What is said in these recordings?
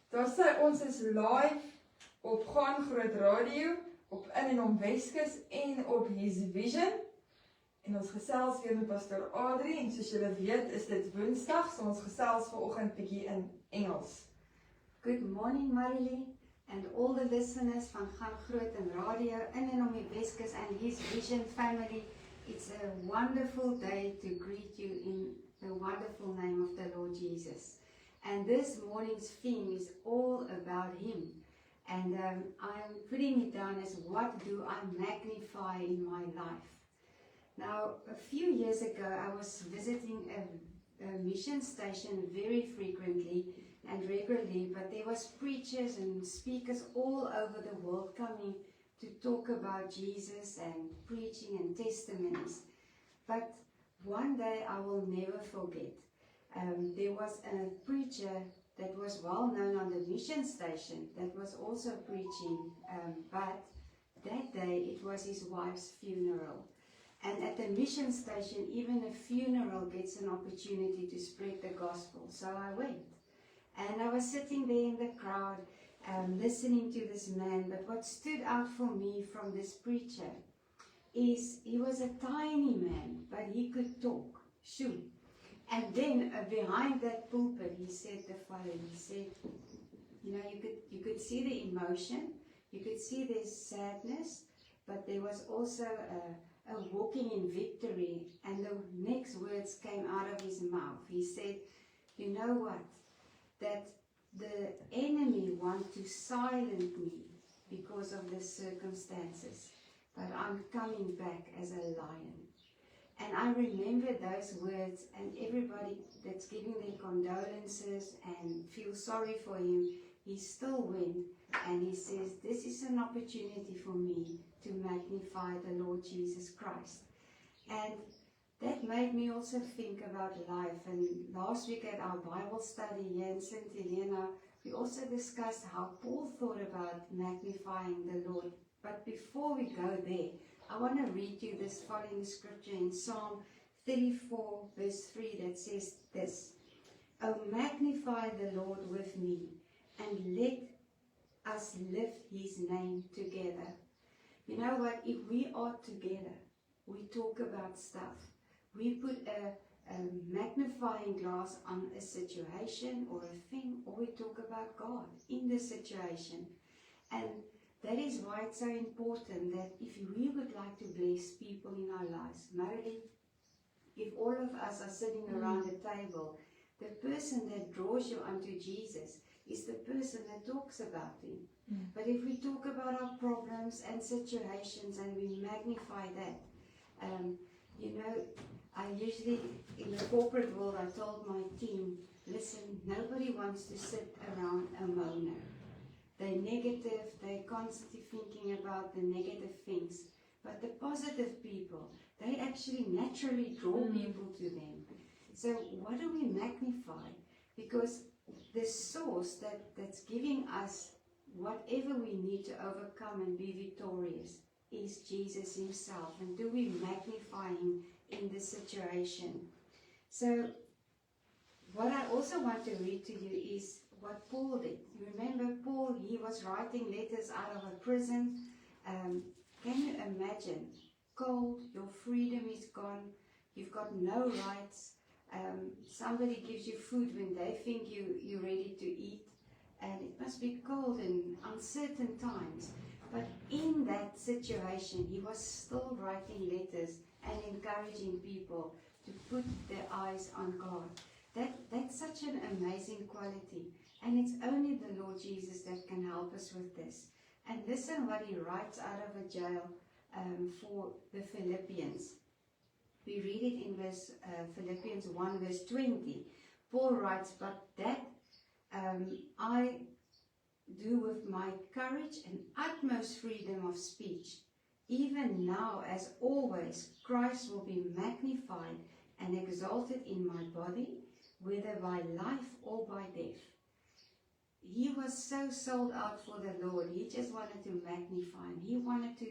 Daar sê ons is live op Gaan Groot Radio, op In en Om Weskus en op His Vision. En ons gesels weer met Pastor Adrie en soos julle weet is dit Woensdag, so ons gesels vanoggend bietjie in Engels. Good morning, Marilee, and all the listeners van Gaan Groot en Radio, In en Om Weskus and His Vision family. It's a wonderful day to greet you in the wonderful name of the Lord Jesus. And this morning's theme is all about Him. And I'm putting it down as what do I magnify in my life. Now, a few years ago, I was visiting a mission station very frequently and regularly, but there was preachers and speakers all over the world coming to talk about Jesus and preaching and testimonies. But one day I will never forget. There was a preacher that was well known on the mission station that was also preaching, but that day it was his wife's funeral. And at the mission station, even a funeral gets an opportunity to spread the gospel. So I went. And I was sitting there in the crowd, listening to this man. But what stood out for me from this preacher is he was a tiny man, but he could talk. Shoo. And then behind that pulpit, he said the following. He said, you know, you could see the emotion, you could see there's sadness, but there was also a walking in victory. And the next words came out of his mouth. He said, you know what? That the enemy wants to silence me because of the circumstances, but I'm coming back as a lion. And I remember those words, and everybody that's giving their condolences and feel sorry for him, he still went and he says, this is an opportunity for me to magnify the Lord Jesus Christ. And that made me also think about life. And last week at our Bible study here in St. Helena, we also discussed how Paul thought about magnifying the Lord. But before we go there, I want to read you this following scripture in Psalm 34 verse 3 that says this. Oh, magnify the Lord with me, and let us lift his name together. You know what? If we are together, we talk about stuff. We put a magnifying glass on a situation or a thing, or we talk about God in the situation. And that is why it's so important that if we would like to bless people in our lives, Marilee, if all of us are sitting around the table, the person that draws you unto Jesus is the person that talks about him. But if we talk about our problems and situations and we magnify that, you know, I usually, in the corporate world, I told my team, listen, nobody wants to sit around a moaner. They're negative, they're constantly thinking about the negative things. But the positive people, they actually naturally draw people to them. So what do we magnify? Because the source that's giving us whatever we need to overcome and be victorious is Jesus himself. And do we magnify him in this situation? So what I also want to read to you is what Paul did. Remember Paul, he was writing letters out of a prison. Can you imagine? Cold, your freedom is gone, you've got no rights. Somebody gives you food when they think you're ready to eat, and it must be cold and uncertain times. But in that situation, he was still writing letters and encouraging people to put their eyes on God. That's such an amazing quality. And it's only the Lord Jesus that can help us with this. And listen what he writes out of a jail for the Philippians. We read it in Philippians 1 verse 20. Paul writes, but that I do with my courage and utmost freedom of speech. Even now, as always, Christ will be magnified and exalted in my body, whether by life or by death. He was so sold out for the Lord. He just wanted to magnify him. He wanted to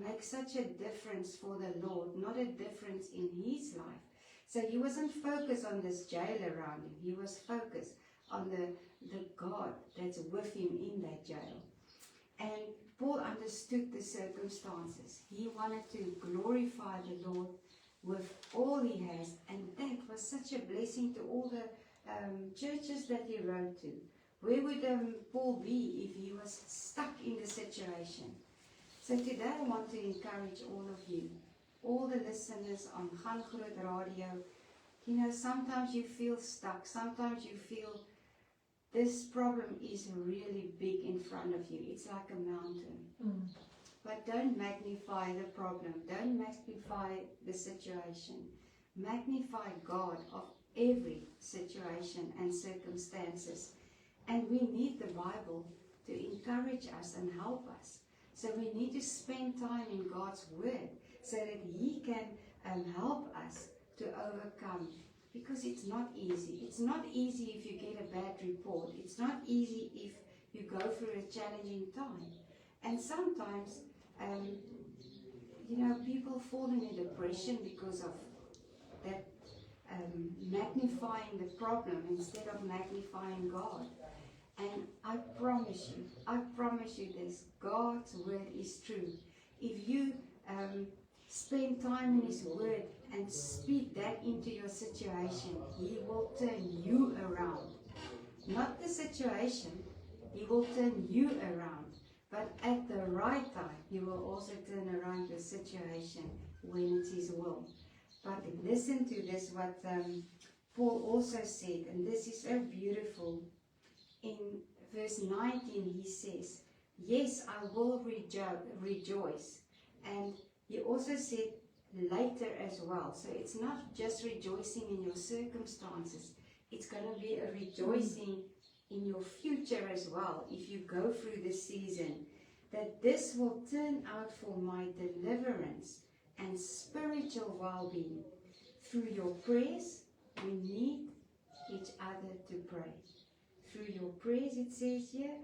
make such a difference for the Lord, not a difference in his life. So he wasn't focused on this jail around him. He was focused on the God that's with him in that jail. And Paul understood the circumstances. He wanted to glorify the Lord with all he has, and that was such a blessing to all the churches that he wrote to. Where would Paul be if he was stuck in the situation? So today I want to encourage all of you, all the listeners on Gaan Groot Radio. You know, sometimes you feel stuck, sometimes you feel this problem is really big in front of you. It's like a mountain. But don't magnify the problem. Don't magnify the situation. Magnify God of every situation and circumstances. And we need the Bible to encourage us and help us. So we need to spend time in God's Word so that He can help us to overcome. Because it's not easy. It's not easy if you get a bad report. It's not easy if you go through a challenging time. And sometimes, people fall in a depression because of that magnifying the problem instead of magnifying God. And I promise you this, God's Word is true. If you spend time in His Word and speak that into your situation, He will turn you around. Not the situation, He will turn you around. But at the right time, He will also turn around your situation when it's His will. But listen to this, what Paul also said, and this is so beautiful. In verse 19 he says, yes, I will rejoice. And he also said later as well. So it's not just rejoicing in your circumstances. It's going to be a rejoicing in your future as well if you go through this season. That this will turn out for my deliverance and spiritual well-being. Through your prayers, we need each other to pray. Through your prayers, it says here,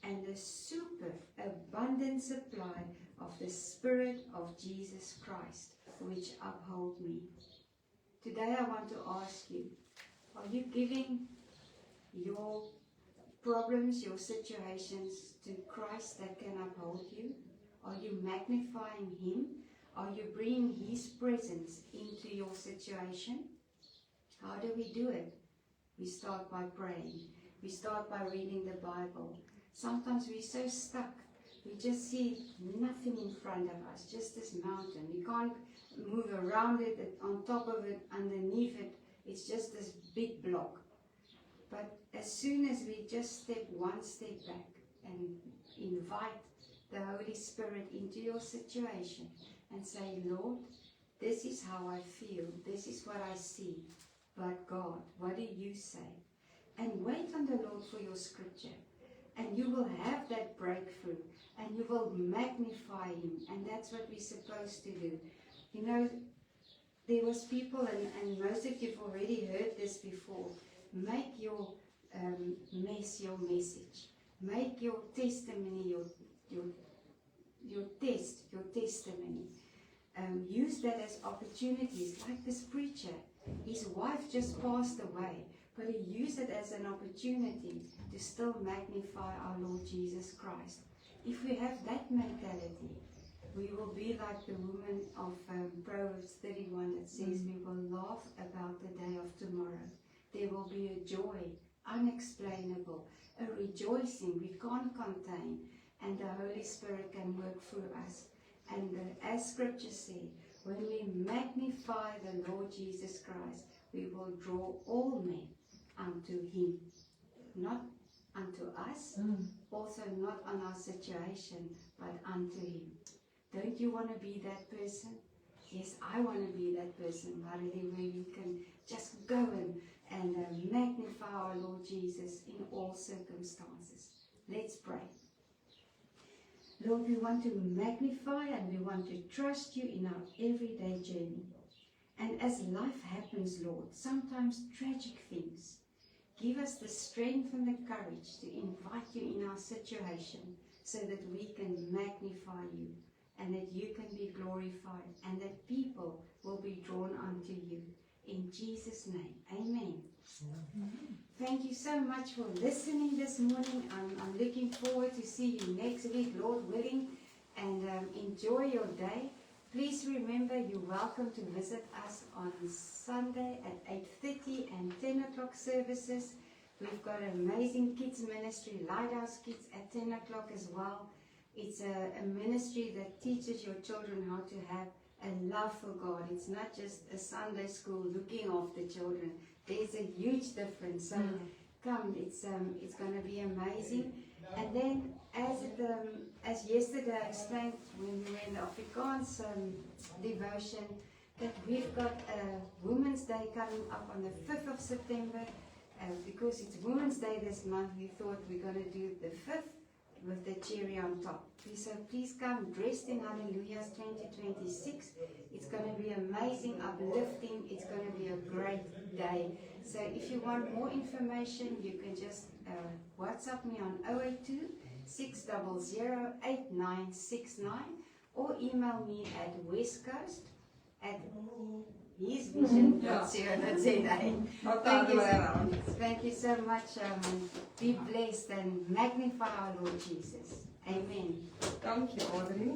and the super abundant supply of the Spirit of Jesus Christ, which uphold me. Today I want to ask you, are you giving your problems, your situations to Christ that can uphold you? Are you magnifying Him? Are you bringing His presence into your situation? How do we do it? We start by praying. We start by reading the Bible. Sometimes we're so stuck. We just see nothing in front of us, just this mountain. We can't move around it, on top of it, underneath it. It's just this big block. But as soon as we just step one step back and invite the Holy Spirit into your situation and say, Lord, this is how I feel. This is what I see. But God, what do you say? And wait on the Lord for your scripture. And you will have that breakthrough. And you will magnify Him. And that's what we're supposed to do. You know, there was people, and most of you have already heard this before. Make your mess your message. Make your testimony your testimony. Use that as opportunities. Like this preacher. His wife just passed away. But he used it as an opportunity to still magnify our Lord Jesus Christ. If we have that mentality, we will be like the woman of Proverbs 31 that says we will laugh about the day of tomorrow. There will be a joy, unexplainable, a rejoicing we can't contain, and the Holy Spirit can work through us. And as Scripture said, when we magnify the Lord Jesus Christ, we will draw all men unto Him, not unto us, also not on our situation, but unto Him. Don't you want to be that person? Yes, I want to be that person, Marilee, where we can just go and magnify our Lord Jesus in all circumstances. Let's pray. Lord, we want to magnify and we want to trust you in our everyday journey. And as life happens, Lord, sometimes tragic things, give us the strength and the courage to invite you in our situation so that we can magnify you and that you can be glorified and that people will be drawn unto you. In Jesus' name, amen. Thank you so much for listening this morning. I'm looking forward to see you next week, Lord willing, and enjoy your day. Please remember you're welcome to visit us on Sunday at 8:30 and 10 o'clock services. We've got an amazing kids ministry, Lighthouse Kids, at 10 o'clock as well. It's a ministry that teaches your children how to have a love for God. It's not just a Sunday school looking after children. There's a huge difference. So come, it's going to be amazing. And then, as yesterday I explained when we were in the Afrikaans devotion, that we've got a Women's Day coming up on the 5th of September. Because it's Women's Day this month, we thought we're going to do the 5th with the cherry on top. So please come dressed in Hallelujahs 2026. It's going to be amazing, uplifting. It's going to be a great day. So if you want more information, you can just WhatsApp me on 082 600 8969 or email me at westcoast at hisvision.co.za. Thank you so much. Be blessed and magnify our Lord Jesus. Amen. Dank je, Audrey.